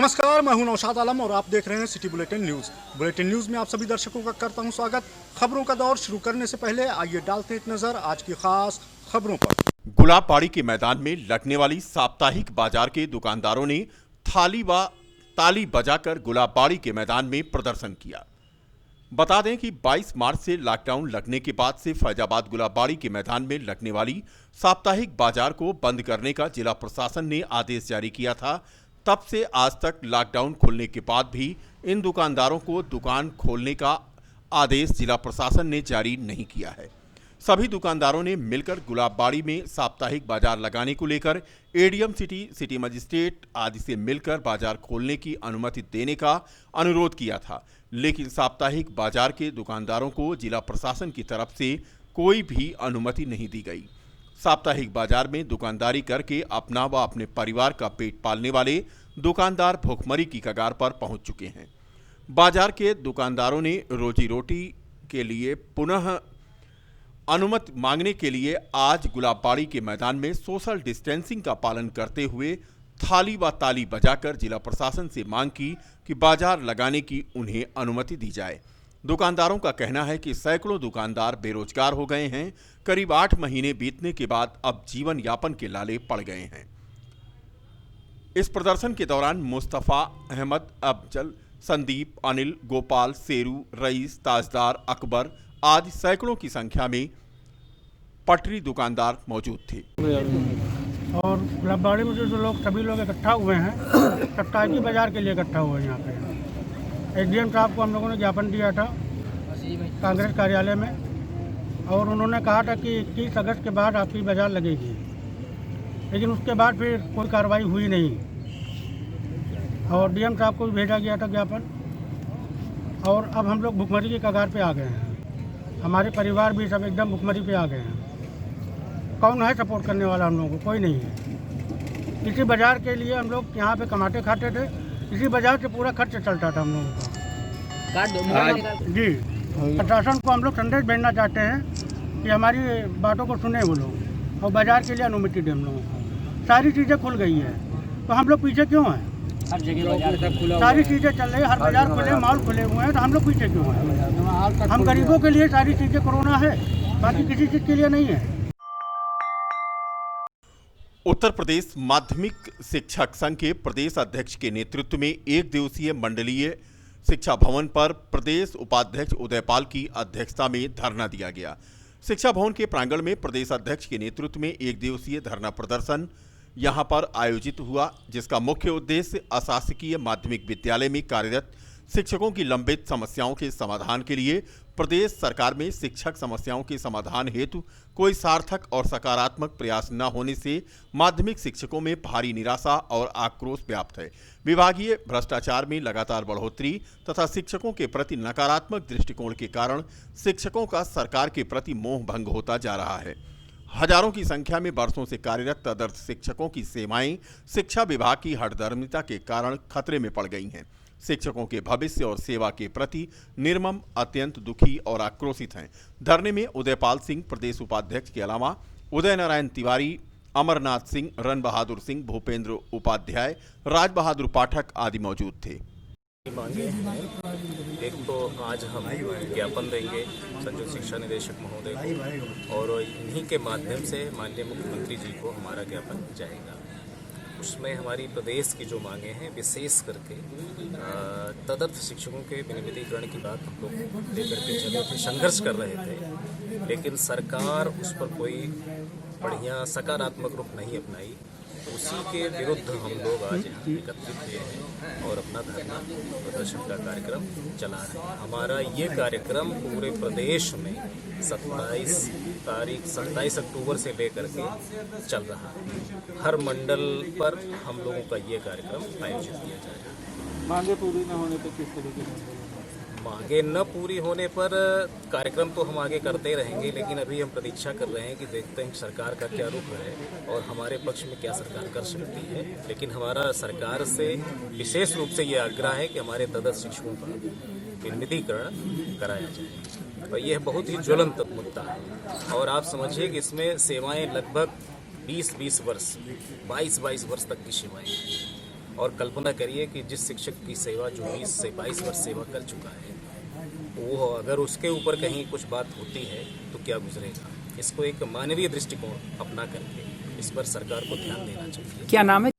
नमस्कार, मैं हूं नौशाद आलम और आप देख रहे हैं city bulletin news. Bulletin news में आप सभी दर्शकों का करता हूं स्वागत। खबरों का दौर शुरू करने से पहले आइए डालते हैं एक नजर आज की खास खबरों पर। गुलाबबाड़ी के मैदान में लगने वाली साप्ताहिक बाजार के दुकानदारों ने थाली व ताली बजाकर गुलाबबाड़ी के मैदान में प्रदर्शन किया। बता दें कि 22 मार्च से लॉकडाउन लगने के बाद से फैजाबाद गुलाबबाड़ी के मैदान में लगने वाली साप्ताहिक बाजार को बंद करने का जिला प्रशासन ने आदेश जारी किया था। तब से आज तक लॉकडाउन खुलने के बाद भी इन दुकानदारों को दुकान खोलने का आदेश जिला प्रशासन ने जारी नहीं किया है। सभी दुकानदारों ने मिलकर गुलाबबाड़ी में साप्ताहिक बाजार लगाने को लेकर एडीएम सिटी मजिस्ट्रेट आदि से मिलकर बाजार खोलने की अनुमति देने का अनुरोध किया था, लेकिन साप्ताहिक बाजार के दुकानदारों को जिला प्रशासन की तरफ से कोई भी अनुमति नहीं दी गई। साप्ताहिक बाजार में दुकानदारी करके अपना व अपने परिवार का पेट पालने वाले दुकानदार भूखमरी की कगार पर पहुंच चुके हैं। बाजार के दुकानदारों ने रोजी रोटी के लिए पुनः अनुमति मांगने के लिए आज गुलाबबाड़ी के मैदान में सोशल डिस्टेंसिंग का पालन करते हुए थाली व ताली बजाकर जिला प्रशासन से मांग की कि बाजार लगाने की उन्हें अनुमति दी जाए। दुकानदारों का कहना है कि सैकड़ों दुकानदार बेरोजगार हो गए हैं। करीब 8 महीने बीतने के बाद अब जीवन यापन के लाले पड़ गए हैं। इस प्रदर्शन के दौरान मुस्तफा अहमद, अफजल, संदीप, अनिल, गोपाल, शेरू, रईस, ताजदार, अकबर आदि सैकड़ों की संख्या में पटरी दुकानदार मौजूद थे। और गुलाबबाड़ी में जो लोग सभी लोग इकट्ठा हुए हैं साप्ताहिक बाजार के लिए इकट्ठा हुए हैं। यहाँ पे एडीएम साहब को हम लोगों ने ज्ञापन दिया था कांग्रेस कार्यालय में, और उन्होंने कहा था कि 21 अगस्त के बाद आपकी बाजार लगेगी, लेकिन उसके बाद फिर कोई कार्रवाई हुई नहीं। और डीएम साहब को भी भेजा गया था ज्ञापन, और अब हम लोग भुखमरी की कगार पे आ गए हैं। हमारे परिवार भी सब एकदम भुखमरी पे आ गए हैं। कौन है सपोर्ट करने वाला? हम लोगों को कोई नहीं है। इसी बाजार के लिए हम लोग यहाँ पे कमाते खाते थे, इसी बाजार से पूरा खर्च चलता था हम लोगों का। जी, प्रशासन को हम लोग संदेश भेजना चाहते हैं कि हमारी बातों को सुने वो लोग और बाजार के लिए अनुमति दें हम लोगों को। सारी चीज़ें खुल गई है तो हम लोग पीछे क्यों हैं? हर जगह बाजार खुला, सारी चीज़ें चल रही है, हर बाजार खुले, मॉल खुले हुए हैं, तो हम लोग पीछे क्यों हैं? हम गरीबों के लिए सारी चीज़ें कोरोना है, बाकी किसी चीज़ के लिए नहीं है। उत्तर प्रदेश माध्यमिक शिक्षक संघ के प्रदेश अध्यक्ष के नेतृत्व में एक दिवसीय मंडलीय शिक्षा भवन पर प्रदेश उपाध्यक्ष उदयपाल की अध्यक्षता में धरना दिया गया। शिक्षा भवन के प्रांगण में प्रदेश अध्यक्ष के नेतृत्व में एक दिवसीय धरना प्रदर्शन यहां पर आयोजित हुआ, जिसका मुख्य उद्देश्य अशासकीय माध्यमिक विद्यालय में कार्यरत शिक्षकों की लंबित समस्याओं के समाधान के लिए प्रदेश सरकार में शिक्षक समस्याओं के समाधान हेतु कोई सार्थक और सकारात्मक प्रयास न होने से माध्यमिक शिक्षकों में भारी निराशा और आक्रोश व्याप्त है। विभागीय भ्रष्टाचार में लगातार बढ़ोतरी तथा शिक्षकों के प्रति नकारात्मक दृष्टिकोण के कारण शिक्षकों का सरकार के प्रति मोह भंग होता जा रहा है। हजारों की संख्या में वर्षों से कार्यरत तदर्थ शिक्षकों की सेवाएं शिक्षा विभाग की हठधर्मिता के कारण खतरे में पड़ गई हैं। शिक्षकों के भविष्य और सेवा के प्रति निर्मम अत्यंत दुखी और आक्रोशित हैं। धरने में उदयपाल सिंह प्रदेश उपाध्यक्ष के अलावा उदय नारायण तिवारी, अमरनाथ सिंह, रण बहादुर सिंह, भूपेंद्र उपाध्याय, राज बहादुर पाठक आदि मौजूद थे। मांगे हैं। एक तो आज हम ज्ञापन देंगे संयुक्त शिक्षा निदेशक महोदय को, और इन्हीं के माध्यम से माननीय मुख्यमंत्री जी को हमारा ज्ञापन जाएगा। उसमें हमारी प्रदेश की जो मांगे हैं, विशेष करके तदर्थ शिक्षकों के विनियमितीकरण की बात हम लोग लेकर के चले थे, संघर्ष कर रहे थे, लेकिन सरकार उस पर कोई बढ़िया सकारात्मक रुख नहीं अपनाई। उसी के विरुद्ध हम लोग आज यहाँ एकत्रित हुए हैं और अपना धरना प्रदर्शन का कार्यक्रम चला रहे हैं। हमारा ये कार्यक्रम पूरे प्रदेश में 27 अक्टूबर से लेकर के चल रहा है। हर मंडल पर हम लोगों का ये कार्यक्रम आयोजित किया जाएगा। मांगे पूरी न होने पर किस तरीके से? मांगे न पूरी होने पर कार्यक्रम तो हम आगे करते रहेंगे, लेकिन अभी हम प्रतीक्षा कर रहे हैं कि देखते हैं सरकार का क्या रुख है और हमारे पक्ष में क्या सरकार कर सकती है। लेकिन हमारा सरकार से विशेष रूप से ये आग्रह है कि हमारे तदर्थ शिक्षकों का विनियमितीकरण कराया जाए, और यह बहुत ही ज्वलंत मुद्दा है। और आप समझिए कि इसमें सेवाएं लगभग 20-20 वर्ष, 22-22 वर्ष तक की सेवाएं, और कल्पना करिए कि जिस शिक्षक की सेवा जो 20 से 22 वर्ष सेवा कर चुका है, वो अगर उसके ऊपर कहीं कुछ बात होती है तो क्या गुजरेगा। इसको एक मानवीय दृष्टिकोण अपना करके इस पर सरकार को ध्यान देना चाहिए। क्या नाम है?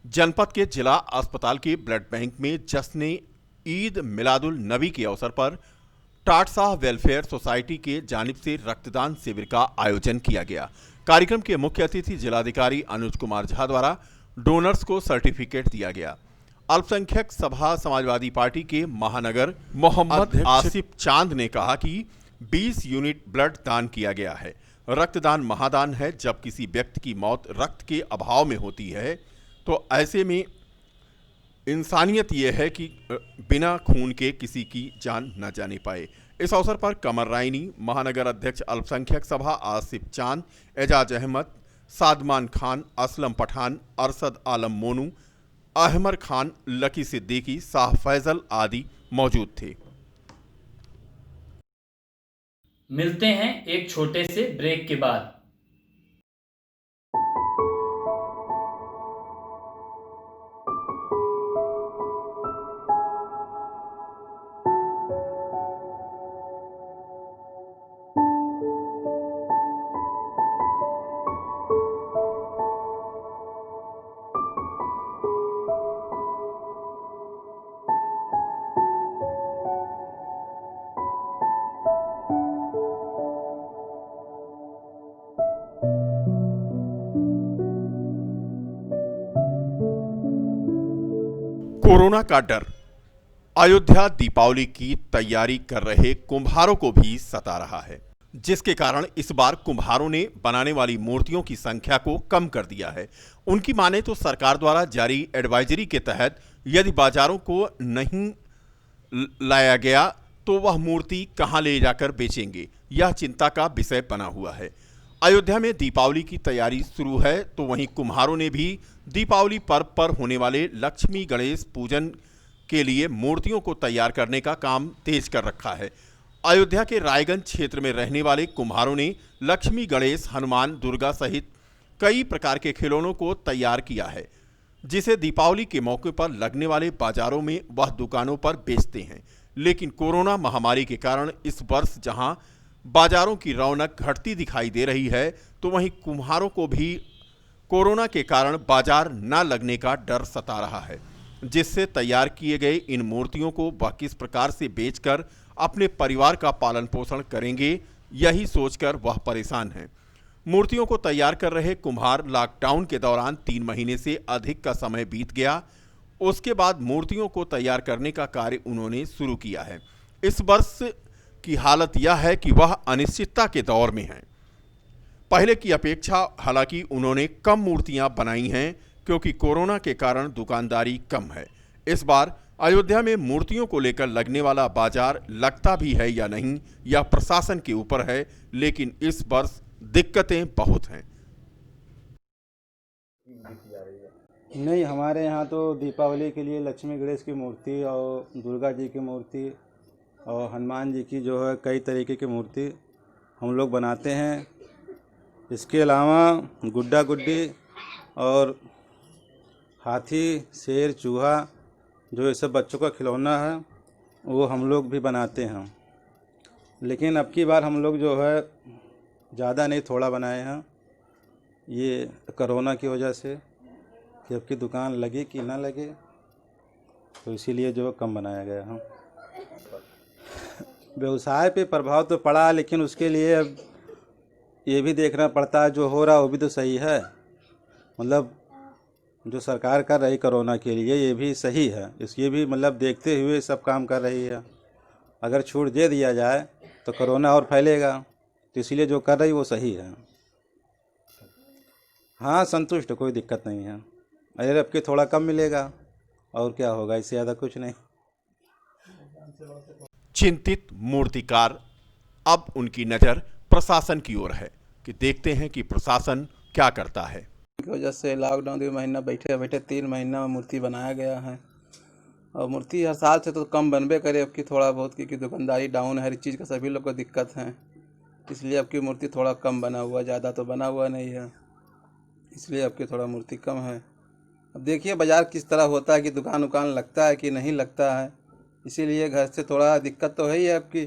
जनपद के जिला अस्पताल के ब्लड बैंक में जश्न ईद मिलादुल नबी के अवसर पर टाटशाह वेलफेयर सोसाइटी के जानिब से रक्तदान शिविर का आयोजन किया गया। कार्यक्रम के मुख्य अतिथि जिलाधिकारी अनुज कुमार झा द्वारा डोनर्स को सर्टिफिकेट दिया गया। अल्पसंख्यक सभा समाजवादी पार्टी के महानगर मोहम्मद आसिफ चांद ने कहा कि 20 यूनिट ब्लड दान किया गया है। रक्तदान महादान है। जब किसी व्यक्ति की मौत रक्त के अभाव में होती है तो ऐसे में इंसानियत यह है कि बिना खून के किसी की जान न जाने पाए। इस अवसर पर कमर रायनी, महानगर अध्यक्ष अल्पसंख्यक सभा आसिफ चांद, एजाज अहमद, सादमान खान, असलम पठान, अरसद आलम मोनू, अहमर खान, लकी सिद्दीकी, शाह फैजल आदि मौजूद थे। मिलते हैं एक छोटे से ब्रेक के बाद। कोरोना का डर अयोध्या दीपावली की तैयारी कर रहे कुम्हारों को भी सता रहा है, जिसके कारण इस बार कुम्हारों ने बनाने वाली मूर्तियों की संख्या को कम कर दिया है। उनकी माने तो सरकार द्वारा जारी एडवाइजरी के तहत यदि बाजारों को नहीं लाया गया तो वह मूर्ति कहां ले जाकर बेचेंगे, यह चिंता का विषय बना हुआ है। अयोध्या में दीपावली की तैयारी शुरू है तो वहीं कुम्हारों ने भी दीपावली पर्व पर होने वाले लक्ष्मी गणेश पूजन के लिए मूर्तियों को तैयार करने का काम तेज कर रखा है। अयोध्या के रायगंज क्षेत्र में रहने वाले कुम्हारों ने लक्ष्मी गणेश, हनुमान, दुर्गा सहित कई प्रकार के खिलौनों को तैयार किया है, जिसे दीपावली के मौके पर लगने वाले बाजारों में वह दुकानों पर बेचते हैं। लेकिन कोरोना महामारी के कारण इस वर्ष जहां बाजारों की रौनक घटती दिखाई दे रही है तो वहीं कुम्हारों को भी कोरोना के कारण बाजार न लगने का डर सता रहा है, जिससे तैयार किए गए इन मूर्तियों को वह किस प्रकार से बेचकर अपने परिवार का पालन पोषण करेंगे, यही सोचकर वह परेशान हैं। मूर्तियों को तैयार कर रहे कुम्हार लॉकडाउन के दौरान 3 महीने से अधिक का समय बीत गया, उसके बाद मूर्तियों को तैयार करने का कार्य उन्होंने शुरू किया है। इस वर्ष की हालत यह है कि वह अनिश्चितता के दौर में है। पहले की अपेक्षा हालांकि उन्होंने कम मूर्तियां बनाई हैं क्योंकि कोरोना के कारण दुकानदारी कम है। इस बार अयोध्या में मूर्तियों को लेकर लगने वाला बाजार लगता भी है या नहीं, यह प्रशासन के ऊपर है, लेकिन इस वर्ष दिक्कतें बहुत हैं। नहीं, हमारे यहाँ तो दीपावली के लिए लक्ष्मी गणेश की मूर्ति और दुर्गा जी की मूर्ति और हनुमान जी की जो है कई तरीके की मूर्ति हम लोग बनाते हैं। इसके अलावा गुड्डा गुड्डी और हाथी, शेर, चूहा जो ये सब बच्चों का खिलौना है वो हम लोग भी बनाते हैं। लेकिन अब की बार हम लोग जो है ज़्यादा नहीं, थोड़ा बनाए हैं, ये कोरोना की वजह से कि अब की दुकान लगे कि ना लगे, तो इसीलिए जो कम बनाया गया है। व्यवसाय पे प्रभाव तो पड़ा, लेकिन उसके लिए अब ये भी देखना पड़ता है जो हो रहा वो भी तो सही है। मतलब जो सरकार कर रही कोरोना के लिए ये भी सही है, इसके भी मतलब देखते हुए सब काम कर रही है। अगर छूट दे दिया जाए तो कोरोना और फैलेगा, तो इसीलिए जो कर रही वो सही है। हाँ, संतुष्ट, कोई दिक्कत नहीं है। अरे अब के थोड़ा कम मिलेगा और क्या होगा, इससे ज़्यादा कुछ नहीं। चिंतित मूर्तिकार, अब उनकी नज़र प्रशासन की ओर है कि देखते हैं कि प्रशासन क्या करता है। की वजह से लॉकडाउन 2 महीना बैठे बैठे 3 महीना में मूर्ति बनाया गया है और मूर्ति हर साल से तो कम बनबे करे। अब की थोड़ा बहुत की दुकानदारी डाउन है, हर चीज़ का सभी लोग को दिक्कत है, इसलिए अब की मूर्ति थोड़ा कम बना हुआ, ज़्यादा तो बना हुआ नहीं है। इसलिए आपकी थोड़ा मूर्ति कम है। अब देखिए बाज़ार किस तरह होता है कि दुकान उकान लगता है कि नहीं लगता है, इसीलिए घर से थोड़ा दिक्कत तो है ही है आपकी।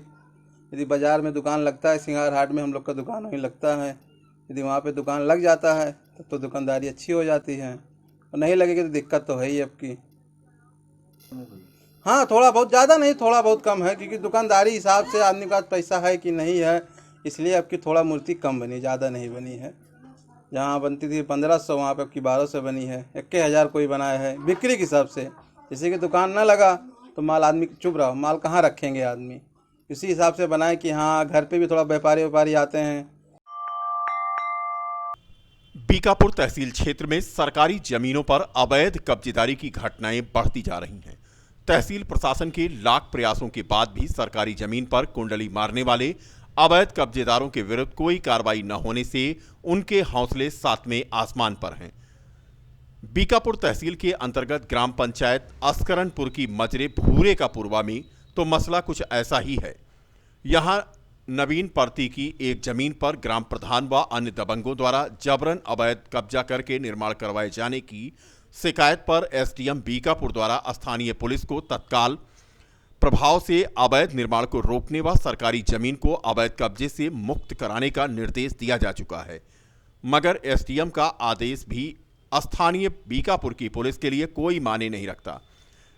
यदि बाज़ार में दुकान लगता है, सिंगार हाट में हम लोग का दुकान वहीं लगता है, यदि वहाँ पे दुकान लग जाता है तब तो दुकानदारी अच्छी हो जाती है, और नहीं लगेगी तो दिक्कत तो है ही आपकी। हाँ थोड़ा बहुत, ज़्यादा नहीं, थोड़ा बहुत कम है, क्योंकि दुकानदारी हिसाब से आदमी के पास पैसा है कि नहीं है, इसलिए आपकी थोड़ा मूर्ति कम बनी, ज़्यादा नहीं बनी है। जहाँ बनती थी 1500 वहाँ पे आपकी 1200 बनी है। 1000 कोई बनाया है बिक्री के हिसाब से। जैसे कि दुकान ना लगा तो माल आदमी चुप रहा, माल कहाँ रखेंगे आदमी, इसी हिसाब से बनाए कि हाँ घर पे भी थोड़ा व्यापारी आते हैं। बीकापुर तहसील क्षेत्र में सरकारी जमीनों पर अवैध कब्जेदारी की घटनाएं बढ़ती जा रही हैं। तहसील प्रशासन के लाख प्रयासों के बाद भी सरकारी जमीन पर कुंडली मारने वाले अवैध कब्जेदारों के विरुद्ध कोई कार्रवाई न होने से उनके हौसले सातवें आसमान पर हैं। बीकापुर तहसील के अंतर्गत ग्राम पंचायत अस्करनपुर की मजरे भूरे का पूर्वा में तो मसला कुछ ऐसा ही है। यहां नवीन परती की एक जमीन पर ग्राम प्रधान व अन्य दबंगों द्वारा जबरन अवैध कब्जा करके निर्माण करवाए जाने की शिकायत पर एसडीएम बीकापुर द्वारा स्थानीय पुलिस को तत्काल प्रभाव से अवैध निर्माण को रोकने व सरकारी जमीन को अवैध कब्जे से मुक्त कराने का निर्देश दिया जा चुका है, मगर एसडीएम का आदेश भी स्थानीय बीकापुर की पुलिस के लिए कोई मायने नहीं रखता।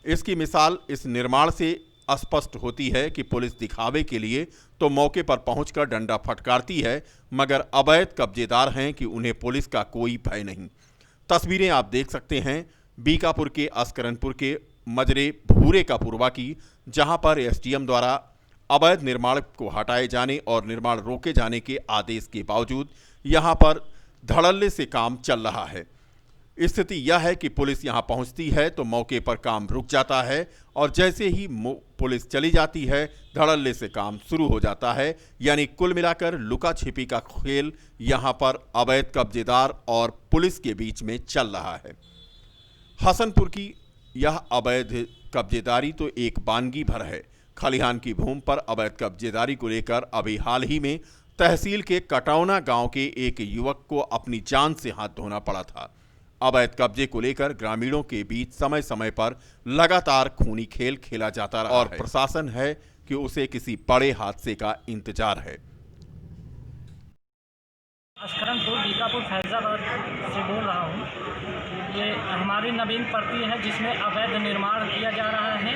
इसकी मिसाल इस निर्माण से स्पष्ट होती है कि पुलिस दिखावे के लिए तो मौके पर पहुंचकर डंडा फटकारती है, मगर अवैध कब्जेदार हैं कि उन्हें पुलिस का कोई भय नहीं। तस्वीरें आप देख सकते हैं बीकापुर के अस्करनपुर के मजरे भूरे का पूर्वा की, जहां पर एसडीएम द्वारा अवैध निर्माण को हटाए जाने और निर्माण रोके जाने के आदेश के बावजूद यहां पर धड़ल्ले से काम चल रहा है। स्थिति यह है कि पुलिस यहां पहुंचती है तो मौके पर काम रुक जाता है, और जैसे ही पुलिस चली जाती है धड़ल्ले से काम शुरू हो जाता है। यानी कुल मिलाकर लुका छिपी का खेल यहां पर अवैध कब्जेदार और पुलिस के बीच में चल रहा है। हसनपुर की यह अवैध कब्जेदारी तो एक बानगी भर है। खलिहान की भूमि पर अवैध कब्जेदारी को लेकर अभी हाल ही में तहसील के कटौना गांव के एक युवक को अपनी जान से हाथ धोना पड़ा था। अवैध कब्जे को लेकर ग्रामीणों के बीच समय समय पर लगातार खूनी खेल खेला जाता रहा और प्रशासन है कि उसे किसी बड़े हादसे का इंतजार है। अस्करनपुर बीकापुर फैजाबाद से बोल रहा हूँ। ये हमारी नवीन परती है जिसमें अवैध निर्माण किया जा रहा है।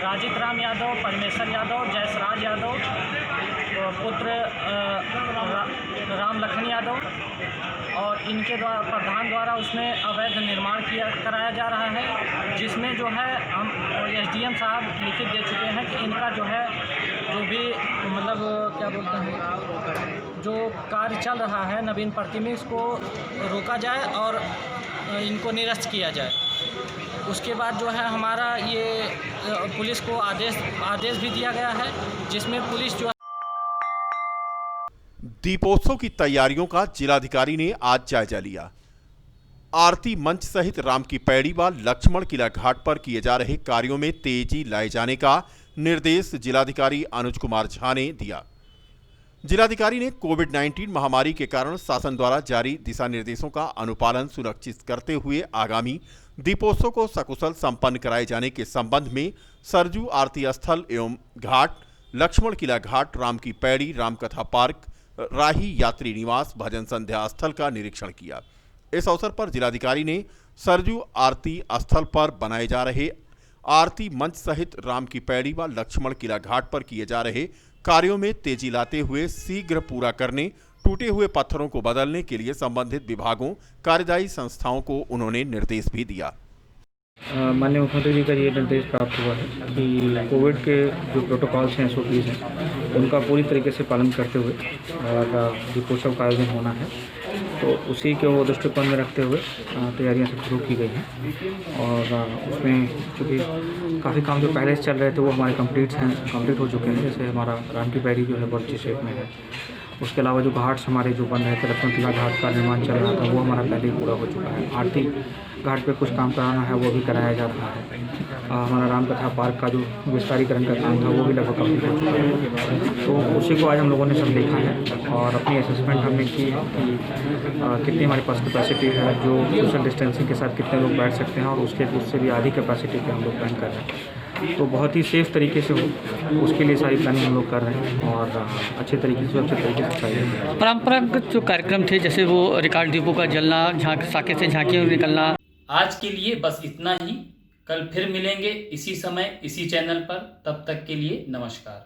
राजित राम यादव, परमेश्वर यादव, जयसराज यादव, पुत्र राम लखन यादव और इनके द्वारा प्रधान द्वारा उसमें अवैध निर्माण कराया जा रहा है, जिसमें जो है हम एसडीएम साहब लिखित दे चुके हैं कि इनका जो है जो भी मतलब क्या बोलते हैं जो कार्य चल रहा है नवीन परती में इसको रोका जाए और इनको निरस्त किया जाए। उसके बाद जो है हमारा ये पुलिस को आदेश भी दिया गया है, जिसमें पुलिस जो दीपोत्सव की तैयारियों का जिलाधिकारी ने आज जायजा लिया। आरती मंच सहित राम की पैड़ी व लक्ष्मण किला घाट पर किए जा रहे कार्यों में तेजी लाए जाने का निर्देश जिलाधिकारी अनुज कुमार झा ने दिया। जिलाधिकारी ने कोविड-19 महामारी के कारण शासन द्वारा जारी दिशा निर्देशों का अनुपालन सुनिश्चित करते हुए आगामी दीपोत्सव को सकुशल संपन्न कराए जाने के संबंध में सरजू आरती स्थल एवं घाट, लक्ष्मण किला घाट, राम की पैड़ी, रामकथा पार्क, राही यात्री निवास, भजन संध्या स्थल का निरीक्षण किया। इस अवसर पर जिलाधिकारी ने सरजू आरती स्थल पर बनाए जा रहे आरती मंच सहित राम की पैड़ी व लक्ष्मण किला घाट पर किए जा रहे कार्यों में तेजी लाते हुए शीघ्र पूरा करने, टूटे हुए पत्थरों को बदलने के लिए संबंधित विभागों, कार्यदायी संस्थाओं को उन्होंने निर्देश भी दिया। माननीय मुख्यमंत्री जी का ये निर्देश प्राप्त हुआ है कि कोविड के जो प्रोटोकॉल्स हैं, SOPs हैं, उनका पूरी तरीके से पालन करते हुए दीपोत्सव का आयोजन होना है। तो उसी के वो दृष्टिकोण में रखते हुए तैयारियां सब शुरू की गई हैं और उसमें चूँकि काफ़ी काम जो पहले से चल रहे थे वो हमारे कंप्लीट हो चुके हैं। जैसे हमारा राम की पैड़ी जो है बहुत अच्छी शेप में है। उसके अलावा जो घाट्स हमारे जो बन रहे थे, लक्ष्मण किला घाट का निर्माण चल रहा था वो हमारा पहले ही पूरा हो चुका है। आरती घाट पे कुछ काम कराना है वो भी कराया जा रहा है। हमारा रामकथा पार्क का जो विस्तारीकरण का काम था वो भी लगभग कंप्लीट हो चुका है। तो उसी को आज हम लोगों ने सब देखा है और अपनी असेसमेंट हमने की है कि कितनी हमारे पास कैपेसिटी है, जो सोशल डिस्टेंसिंग के साथ कितने लोग बैठ सकते हैं, और उससे भी आधी कैपेसिटी पे हम लोग प्लान कर रहे हैं। तो बहुत ही सेफ़ तरीके से हो उसके लिए सारी प्लानिंग हम लोग कर रहे हैं और अच्छे तरीके से अच्छे तरीके से चाहिए। परंपरागत जो कार्यक्रम थे जैसे वो रिकॉर्ड दीपों का जलना, साके से झांकियाँ निकलना। आज के लिए बस इतना ही। कल फिर मिलेंगे इसी समय इसी चैनल पर। तब तक के लिए नमस्कार।